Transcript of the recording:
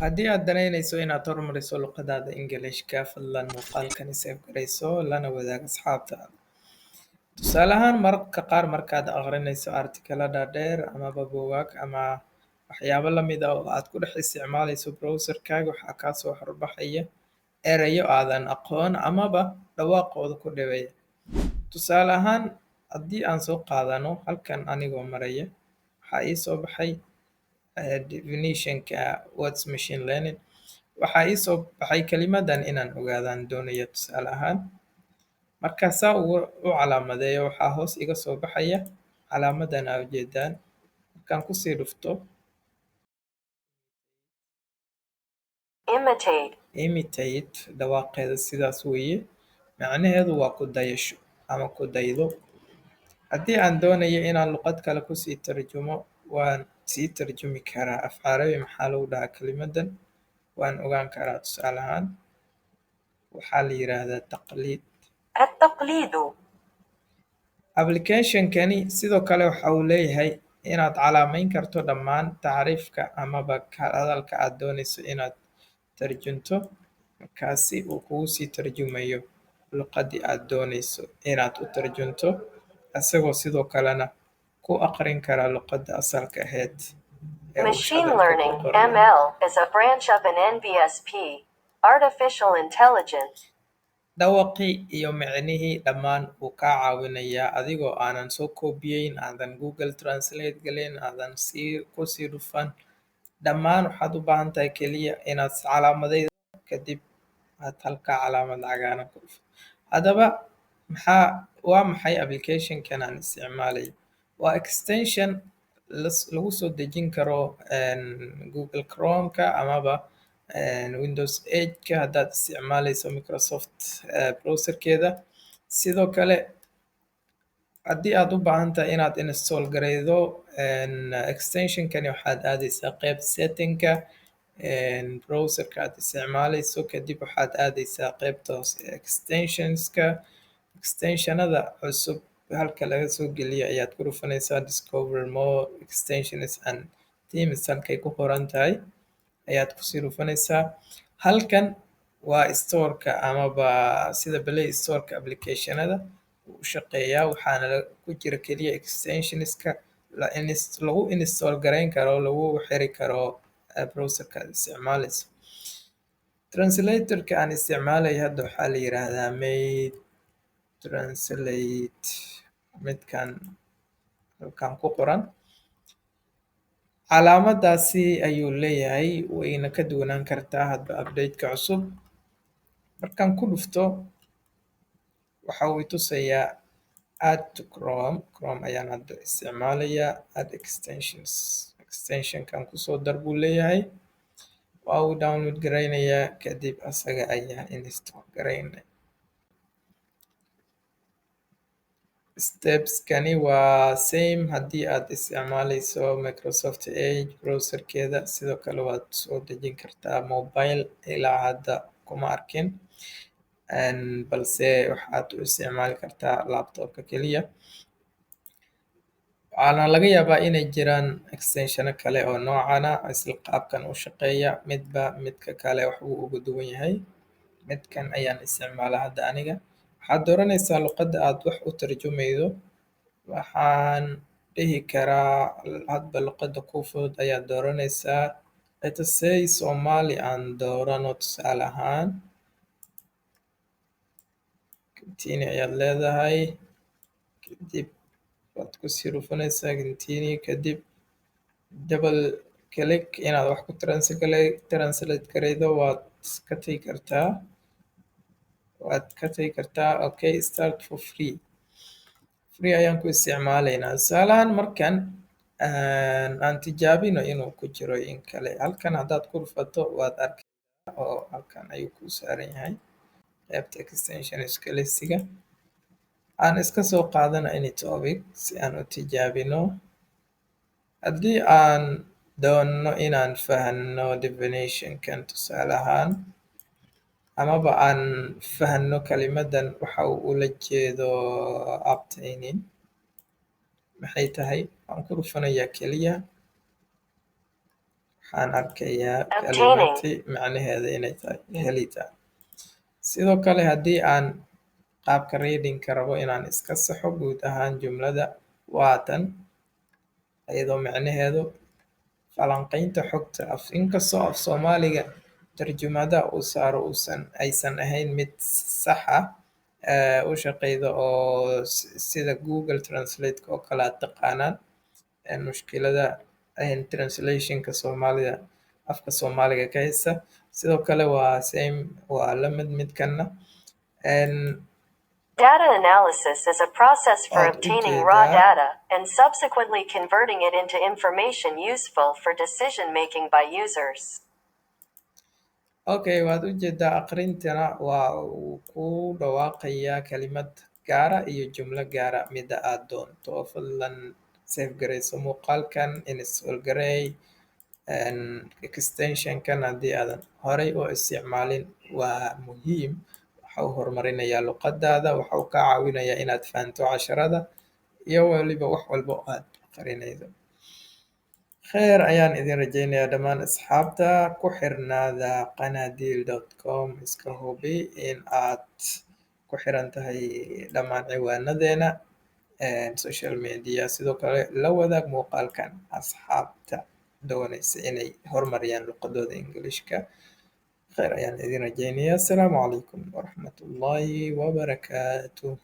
Haddii aad danaynayso inaad horumariso luqadaada Ingiriishka, fadlan muuqaalkani save garayso lana wadaag asxaabtaada. Tusaale ahaan, mararka qaar markaad akhrinayso artikelada dheer amaba buugaag ama waxyaabo la mid ah oo aad ku dhex isticmaalayso browser-kaaga, waxaa kaa soo horbaxaya erayo aadan aqoon amaba dhawaaqooda ku dhibaya. Tusaale ahaan, haddii aan soo qaadano halkan anigoo maraya, waxaa ii soo baxay definition-ka What's Machine Learning. Waxaa ii soo baxay kelimadan inaan ogaadaan doonayo. Tusaale ahaan, markaa saa u calaamadeeyo, waxaa hoos iga soo baxaya calaamadan aa ujeedaan. Markaan kusii dhufto imitate, dhawaaqeeda sidaas weeye. Macnaheedu waa ku dayasho ama ku daydo. Haddii aan doonayo inaan luqad kale kusii tarjumo, waan sii tarjumi karaa. Af Carabi maxaa lagu dhahaa kelimadan? Waan ogaan karaa. Tusaale ahaan, waxaa la yiraahdaa taqliid. التقليد Application-kani sidoo kale waxa uu leeyahay inaad calaamayn karto dhammaan tacriifka amaba hadalka aad doonayso inaad tarjunto, markaasi uu kugu sii tarjumayo luqadii aad doonayso inaad u tarjunto, isagoo sidoo kalena ku aqrin kara luqadda asalka ahayd ee uu Machine hadalka ku learning qoran. ML is a branch of an NBSP, artificial intelligence. Dhawaaqii iyo micnihii dhammaan wuu kaa caawinayaa adigoo aanan soo koobiyeyn, aadan Google Translate galin, aadan kusii dhufan. Dhammaan waxaad u baahan tahay keliya inaad calaamadaydo, kadib aad halkaa calaamad cagaaran ku dhufto. Haddaba waa maxay application-kan aan isticmaalayo? Waa extension lagu soo dejin karo Google Chrome-ka amaba Windows 8-ka haddaad isticmaalayso Microsoft browser-keeda. Sidoo kale, haddii aad u baahan tahay inaad install garaydo extension-kani, waxaad aadaysaa qayb setting-ka browser-ka aad isticmaalayso, kadib waxaad aadaysaa qaybta hoose ee extensions-ka. Extension-ada cusub halka laga soo geliyo ayaad ku dhufanaysaa discover more extensions and themes halkay ku qoran tahay ayaad kusii dhufanaysaa. Halkan waa store-ka amaba sida Play Store-ka application-ada u shaqeeyaa, waxaana ku jira keliya extensions-ka lagu install garayn karo, lagu xiri karo browser-ka aad isticmaalayso. Translator-ka aan isticmaalayo hadda waxaa la yiraahdaa Mate Translate, midkan halkan ku qoran. Calaamadaasi ayuu leeyahay, wayna ka duwanaan kartaa hadba update-ka cusub. Markaan ku dhufto, waxa uu i tusayaa add to Chrome ayaan hadda isticmaalayaa. Add extensions, extension-kan kusoo dar buu leeyahay. Waa uu download garaynayaa, kadib asaga ayaa install garaynaya. Steps-kani waa same haddii aad isticmaalayso Microsoft Edge browser-keeda. Sidoo kale waad soo dejin kartaa mobile, ilaa hadda kuma arkin, balse waxaad u isticmaali kartaa laptop-ka keliya. Waxaana laga yaabaa inay jiraan extension-o kale oo noocan ah, isla qaabkan u shaqeeya, midba midka kale wax buu uga duwan yahay. Midkan ayaan isticmaalaa hadda aniga. Waxaad dooranaysaa luqadda aad wax u tarjumaydo. Waxaan dhihi karaa hadba luqadda kuu fudud ayaad dooranaysaa. Let us say Somali aan doorano tusaale ahaan. Continue ayaad leedahay, kadib waad kusii dhufanaysaa continue, kadib double click inaad wax ku translate garaydo waad ka tagi kartaa. Okay, start for free ayaan ku isticmaalaynaa. Tusaale ahaan, markan aan tijaabino inuu ku jiro in kale. Halkan haddaad ku dhufato waad arkaysaa oo halkan ayuu kuu saaran yahay qaybta extensions-ka listiga. Aan iska soo qaadano any topic si aan u tijaabino. Haddii aan doonno inaan fahanno definition-kan tusaale ahaan, amaba aan fahanno kelimadan waxa uu ula jeedo obtaining maxay tahay, waan ku dhufanayaa keliya. waxaan arkayaa Obtaining. kalimati macnaheeda inay tahay helitaan. Sidoo kale haddii aan qaabka readingka rabo inaan iska saxo guud ahaan jumlada waatan iyadoo macnaheedu falanqaynta xogta inkastoo af Soomaaliga tarjumada uu saaro aysan ahayn mid sax ah u shaqeyda oo sida Google Translate oo kale aad taqaanaan mushkilada translationka Soomaalida afka Soomaaliga ka haysta. Sidoo kale waa la mid midkana Data analysis is a process for waad u obtaining raw jeedaa data and subsequently converting it into information useful for decision making by users. okay waad u jeedaa aqrintana waa uu ku dhawaaqayaa kelimad gaara iyo jumlo gaara mida aad doonto. Fadlan save garayso muuqaalkan, install gareey extensionkan haddii aadan horay u isticmaalin. Waa muhiim, waxa uu horumarinayaa luqadaada, waxa uu kaa caawinayaa inaad fahanto casharada iyo weliba wax walba oo aad aqrinayso. Kheer ayaan idin rajaynayaa dhammaan asxaabta ku xirnaada qanaadiil.com. Iska hubi in aad ku xiran tahay dhammaan ciwaanadeena social media. Sidoo kale la wadaag muuqaalkan asxaabta doonaysa inay horumariyaan luqadooda Englishka. Kheer ayaan idin rajaynayaa. Asalaamu calaykum waraxmatullaahi wabarakaatuh.